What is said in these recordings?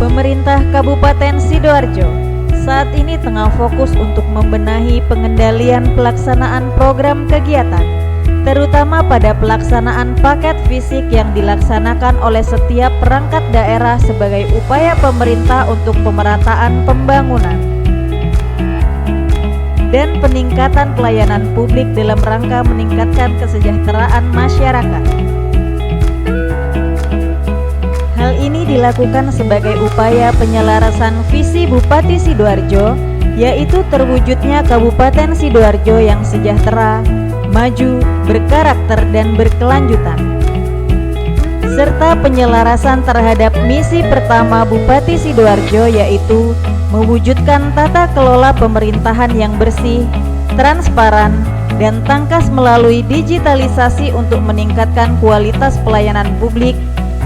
Pemerintah Kabupaten Sidoarjo saat ini tengah fokus untuk membenahi pengendalian pelaksanaan program kegiatan, terutama pada pelaksanaan paket fisik yang dilaksanakan oleh setiap perangkat daerah sebagai upaya pemerintah untuk pemerataan pembangunan dan peningkatan pelayanan publik dalam rangka meningkatkan kesejahteraan masyarakat. Hal ini dilakukan sebagai upaya penyelarasan visi Bupati Sidoarjo, yaitu terwujudnya Kabupaten Sidoarjo yang sejahtera, maju, berkarakter, dan berkelanjutan, serta penyelarasan terhadap misi pertama Bupati Sidoarjo, yaitu mewujudkan tata kelola pemerintahan yang bersih, transparan, dan tangkas melalui digitalisasi untuk meningkatkan kualitas pelayanan publik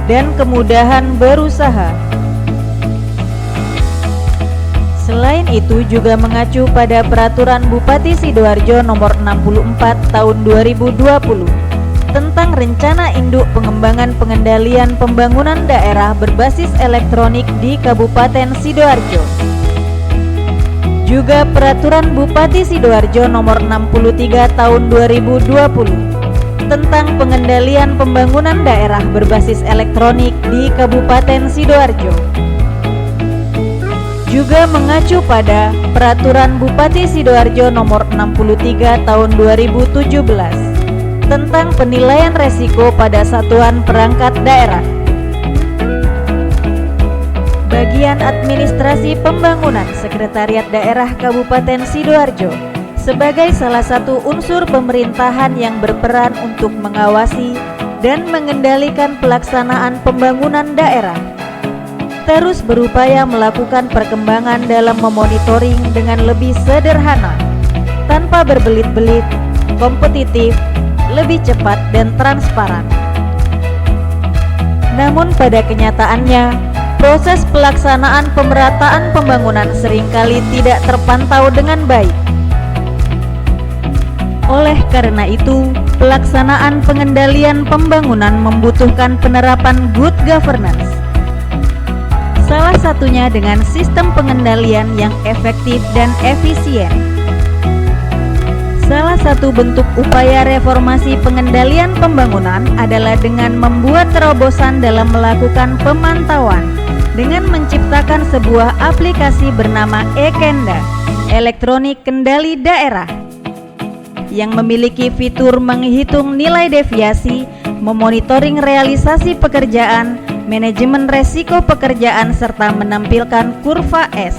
dan kemudahan berusaha. Selain itu juga mengacu pada Peraturan Bupati Sidoarjo Nomor 64 Tahun 2020 tentang Rencana Induk Pengembangan Pengendalian Pembangunan Daerah Berbasis Elektronik di Kabupaten Sidoarjo. Juga Peraturan Bupati Sidoarjo Nomor 63 Tahun 2020 tentang pengendalian pembangunan daerah berbasis elektronik di Kabupaten Sidoarjo. Juga mengacu pada Peraturan Bupati Sidoarjo Nomor 63 Tahun 2017 tentang penilaian resiko pada satuan perangkat daerah. Bagian Administrasi Pembangunan Sekretariat Daerah Kabupaten Sidoarjo sebagai salah satu unsur pemerintahan yang berperan untuk mengawasi dan mengendalikan pelaksanaan pembangunan daerah, terus berupaya melakukan perkembangan dalam memonitoring dengan lebih sederhana, tanpa berbelit-belit, kompetitif, lebih cepat, dan transparan. Namun pada kenyataannya, proses pelaksanaan pemerataan pembangunan seringkali tidak terpantau dengan baik. Oleh karena itu, pelaksanaan pengendalian pembangunan membutuhkan penerapan good governance. Salah satunya dengan sistem pengendalian yang efektif dan efisien. Salah satu bentuk upaya reformasi pengendalian pembangunan adalah dengan membuat terobosan dalam melakukan pemantauan dengan menciptakan sebuah aplikasi bernama e-Kenda, Elektronik Kendali Daerah, yang memiliki fitur menghitung nilai deviasi, memonitoring realisasi pekerjaan, manajemen resiko pekerjaan, serta menampilkan kurva S.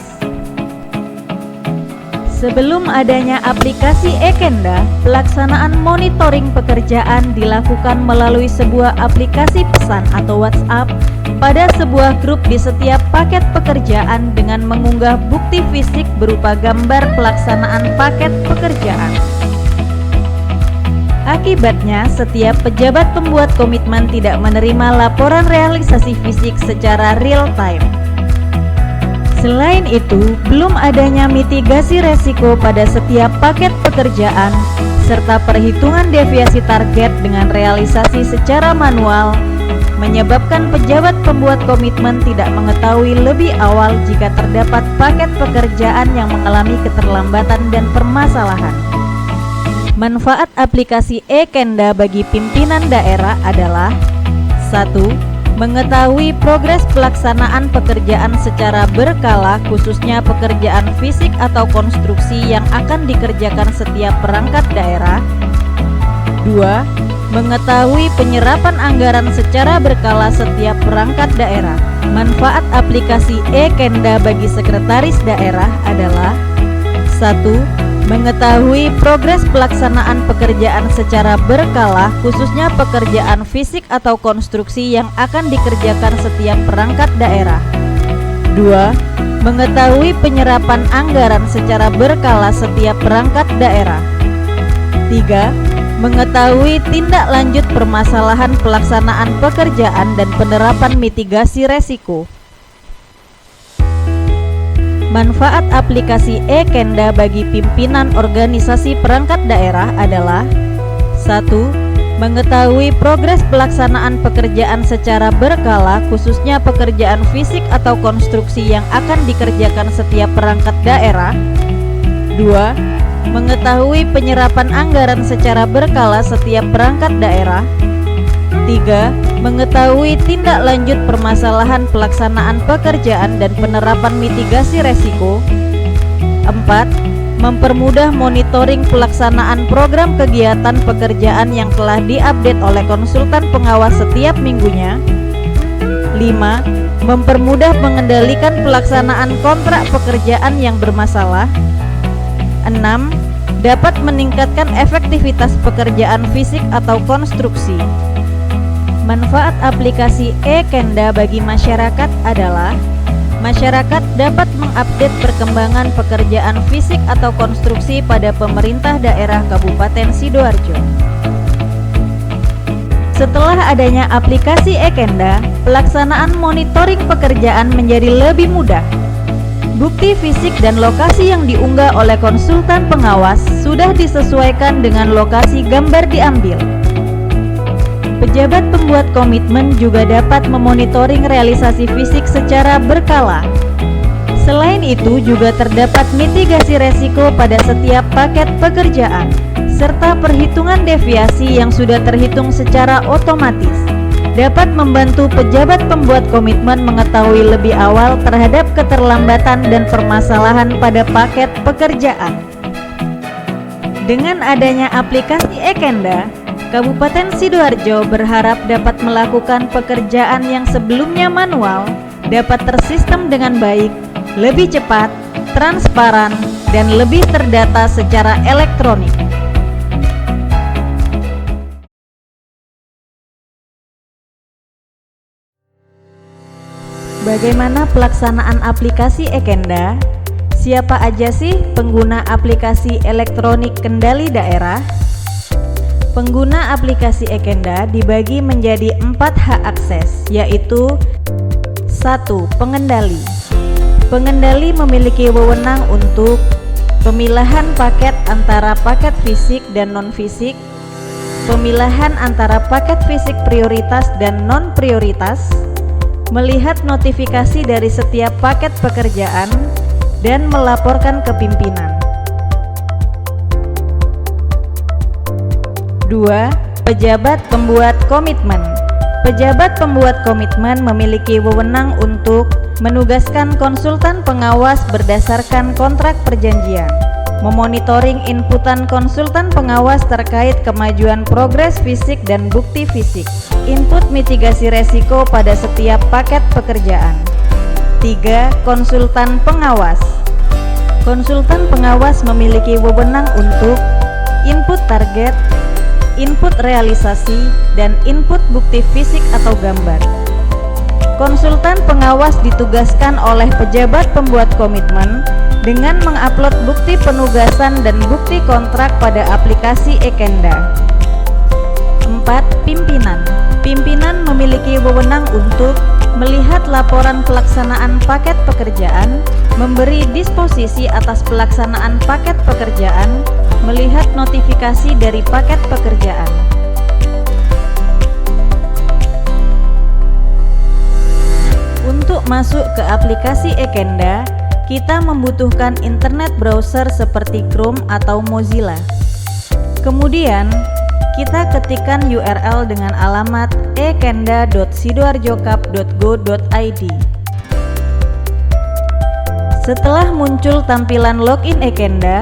Sebelum adanya aplikasi e-Kenda, pelaksanaan monitoring pekerjaan dilakukan melalui sebuah aplikasi pesan atau WhatsApp pada sebuah grup di setiap paket pekerjaan dengan mengunggah bukti fisik berupa gambar pelaksanaan paket pekerjaan. Akibatnya, setiap pejabat pembuat komitmen tidak menerima laporan realisasi fisik secara real time. Selain itu, belum adanya mitigasi resiko pada setiap paket pekerjaan, serta perhitungan deviasi target dengan realisasi secara manual, menyebabkan pejabat pembuat komitmen tidak mengetahui lebih awal jika terdapat paket pekerjaan yang mengalami keterlambatan dan permasalahan. Manfaat aplikasi e-Kenda bagi pimpinan daerah adalah 1. Mengetahui progres pelaksanaan pekerjaan secara berkala, khususnya pekerjaan fisik atau konstruksi yang akan dikerjakan setiap perangkat daerah. 2. Mengetahui penyerapan anggaran secara berkala setiap perangkat daerah. Manfaat aplikasi e-Kenda bagi sekretaris daerah adalah 1. Mengetahui progres pelaksanaan pekerjaan secara berkala, khususnya pekerjaan fisik atau konstruksi yang akan dikerjakan setiap perangkat daerah. 2. Mengetahui penyerapan anggaran secara berkala setiap perangkat daerah. 3. Mengetahui tindak lanjut permasalahan pelaksanaan pekerjaan dan penerapan mitigasi resiko. Manfaat aplikasi e-Kenda bagi pimpinan organisasi perangkat daerah adalah 1. Mengetahui progres pelaksanaan pekerjaan secara berkala, khususnya pekerjaan fisik atau konstruksi yang akan dikerjakan setiap perangkat daerah. 2. Mengetahui penyerapan anggaran secara berkala setiap perangkat daerah. 3. Mengetahui tindak lanjut permasalahan pelaksanaan pekerjaan dan penerapan mitigasi resiko. 4. Mempermudah monitoring pelaksanaan program kegiatan pekerjaan yang telah diupdate oleh konsultan pengawas setiap minggunya. 5. Mempermudah mengendalikan pelaksanaan kontrak pekerjaan yang bermasalah. 6. Dapat meningkatkan efektivitas pekerjaan fisik atau konstruksi. Manfaat aplikasi e-Kenda bagi masyarakat adalah: masyarakat dapat mengupdate perkembangan pekerjaan fisik atau konstruksi pada pemerintah daerah Kabupaten Sidoarjo. Setelah adanya aplikasi e-Kenda, pelaksanaan monitoring pekerjaan menjadi lebih mudah. Bukti fisik dan lokasi yang diunggah oleh konsultan pengawas sudah disesuaikan dengan lokasi gambar diambil. Pejabat pembuat komitmen juga dapat memonitoring realisasi fisik secara berkala. Selain itu, juga terdapat mitigasi resiko pada setiap paket pekerjaan, serta perhitungan deviasi yang sudah terhitung secara otomatis. Dapat membantu pejabat pembuat komitmen mengetahui lebih awal terhadap keterlambatan dan permasalahan pada paket pekerjaan. Dengan adanya aplikasi e-Kenda, Kabupaten Sidoarjo berharap dapat melakukan pekerjaan yang sebelumnya manual dapat tersistem dengan baik, lebih cepat, transparan, dan lebih terdata secara elektronik. Bagaimana pelaksanaan aplikasi e-Kenda? Siapa aja sih pengguna aplikasi elektronik kendali daerah? Pengguna aplikasi e-Kenda dibagi menjadi 4 hak akses, yaitu 1. Pengendali. Pengendali memiliki wewenang untuk pemilahan paket antara paket fisik dan non-fisik, pemilahan antara paket fisik prioritas dan non-prioritas, melihat notifikasi dari setiap paket pekerjaan, dan melaporkan ke pimpinan. 2. Pejabat pembuat komitmen. Pejabat pembuat komitmen memiliki wewenang untuk menugaskan konsultan pengawas berdasarkan kontrak perjanjian, memonitoring inputan konsultan pengawas terkait kemajuan progres fisik dan bukti fisik, input mitigasi resiko pada setiap paket pekerjaan. 3. Konsultan pengawas. Konsultan pengawas memiliki wewenang untuk input target, input realisasi, dan input bukti fisik atau gambar. Konsultan pengawas ditugaskan oleh pejabat pembuat komitmen dengan mengupload bukti penugasan dan bukti kontrak pada aplikasi e-Kenda. 4. Pimpinan. Pimpinan memiliki wewenang untuk melihat laporan pelaksanaan paket pekerjaan, memberi disposisi atas pelaksanaan paket pekerjaan, melihat notifikasi dari paket pekerjaan. Untuk masuk ke aplikasi e-Kenda, kita membutuhkan internet browser seperti Chrome atau Mozilla. Kemudian, kita ketikkan URL dengan alamat ekenda.sidoarjokap.go.id. Setelah muncul tampilan login e-Kenda,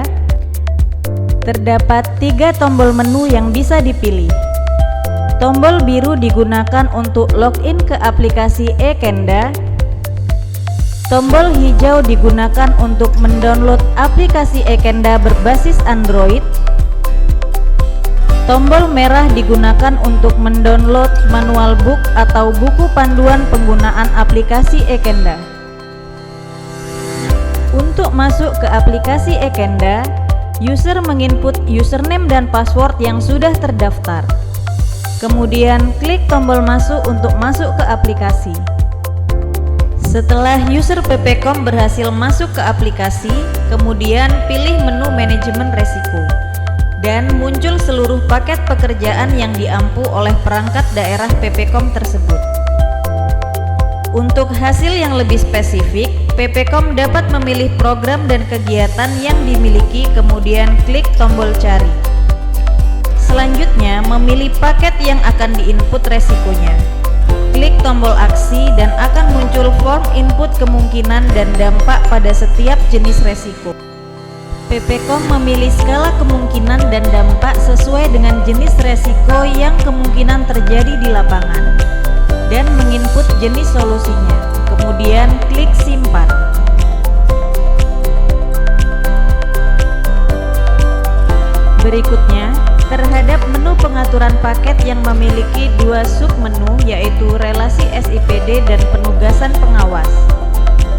terdapat 3 tombol menu yang bisa dipilih. Tombol biru digunakan untuk login ke aplikasi e-Kenda. Tombol hijau digunakan untuk mendownload aplikasi e-Kenda berbasis Android. Tombol merah digunakan untuk mendownload manual book atau buku panduan penggunaan aplikasi e-Kenda. Untuk masuk ke aplikasi e-Kenda, user menginput username dan password yang sudah terdaftar. Kemudian klik tombol masuk untuk masuk ke aplikasi. Setelah user ppkom berhasil masuk ke aplikasi, kemudian pilih menu manajemen resiko. dan muncul seluruh paket pekerjaan yang diampu oleh perangkat daerah PPKOM tersebut. Untuk hasil yang lebih spesifik, PPKOM dapat memilih program dan kegiatan yang dimiliki, kemudian klik tombol cari. Selanjutnya, memilih paket yang akan diinput resikonya. Klik tombol aksi dan akan muncul form input kemungkinan dan dampak pada setiap jenis resiko. PPKOM memilih skala kemungkinan dan dampak sesuai dengan jenis resiko yang kemungkinan terjadi di lapangan dan menginput jenis solusinya. Kemudian klik simpan. Berikutnya, terhadap menu pengaturan paket yang memiliki dua submenu, yaitu relasi SIPD dan penugasan pengawas.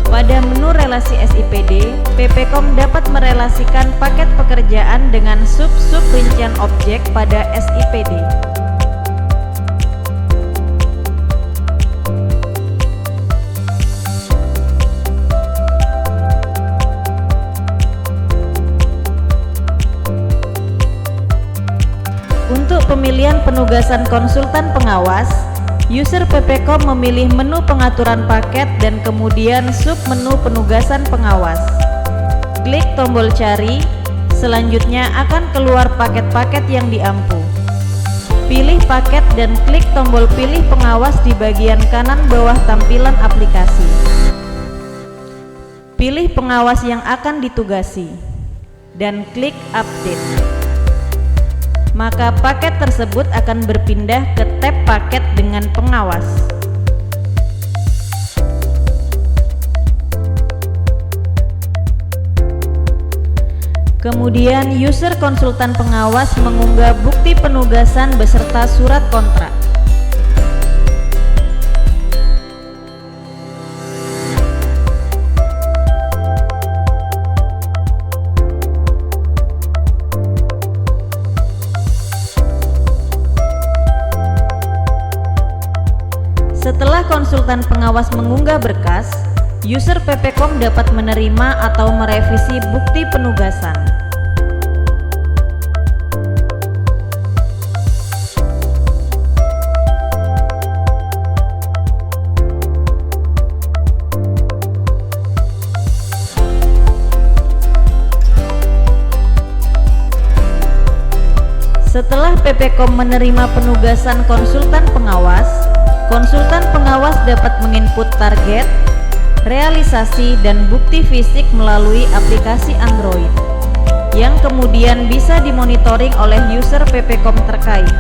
Pada menu relasi SIPD, PPKOM dapat merelasikan paket pekerjaan dengan sub-sub rincian objek pada SIPD. Untuk pemilihan penugasan konsultan pengawas, user PPKOM memilih menu pengaturan paket dan kemudian submenu penugasan pengawas. Klik tombol cari, selanjutnya akan keluar paket-paket yang diampu. Pilih paket dan klik tombol pilih pengawas di bagian kanan bawah tampilan aplikasi. Pilih pengawas yang akan ditugasi dan klik update. Maka paket tersebut akan berpindah ke tab paket dengan pengawas. Kemudian user konsultan pengawas mengunggah bukti penugasan beserta surat kontrak. Setelah konsultan pengawas mengunggah berkas, user PPKOM dapat menerima atau merevisi bukti penugasan. Setelah PPKOM menerima penugasan konsultan pengawas dapat menginput target, realisasi, dan bukti fisik melalui aplikasi Android, yang kemudian bisa dimonitoring oleh user PPKOM terkait.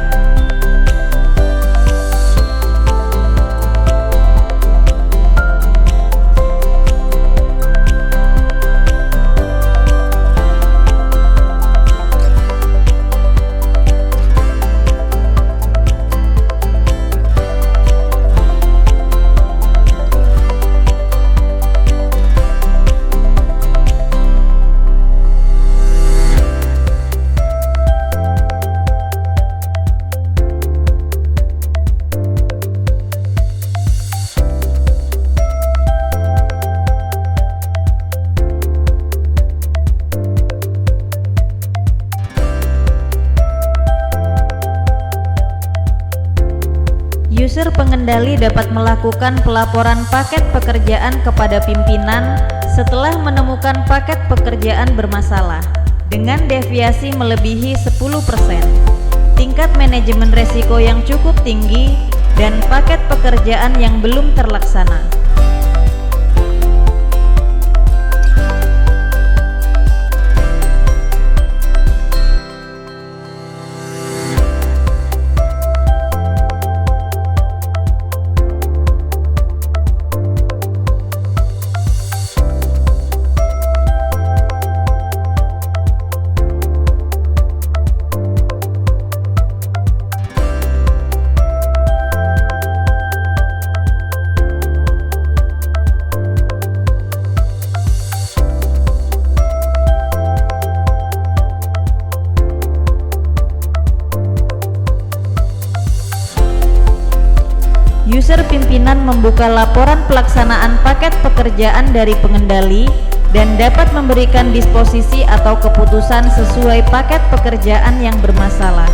User pengendali dapat melakukan pelaporan paket pekerjaan kepada pimpinan setelah menemukan paket pekerjaan bermasalah dengan deviasi melebihi 10%, tingkat manajemen resiko yang cukup tinggi, dan paket pekerjaan yang belum terlaksana. User pimpinan membuka laporan pelaksanaan paket pekerjaan dari pengendali dan dapat memberikan disposisi atau keputusan sesuai paket pekerjaan yang bermasalah.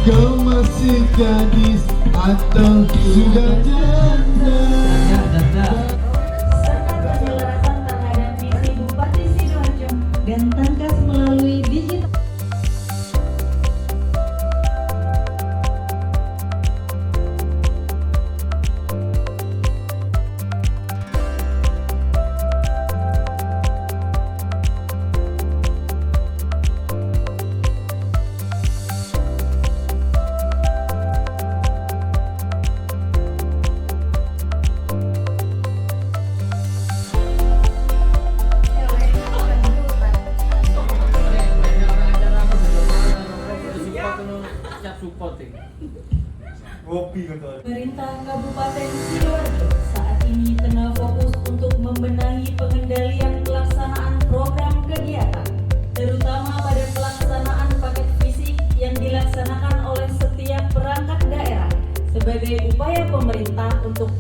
Kau masih gadis atau sudah janda? Serta penjelasan terhadap visi Bupati Sidoarjo dan Tangkas melalui digital. Pemerintah Kabupaten Sidoarjo saat ini tengah fokus untuk membenahi pengendalian pelaksanaan program kegiatan, terutama pada pelaksanaan paket fisik yang dilaksanakan oleh setiap perangkat daerah sebagai upaya pemerintah untuk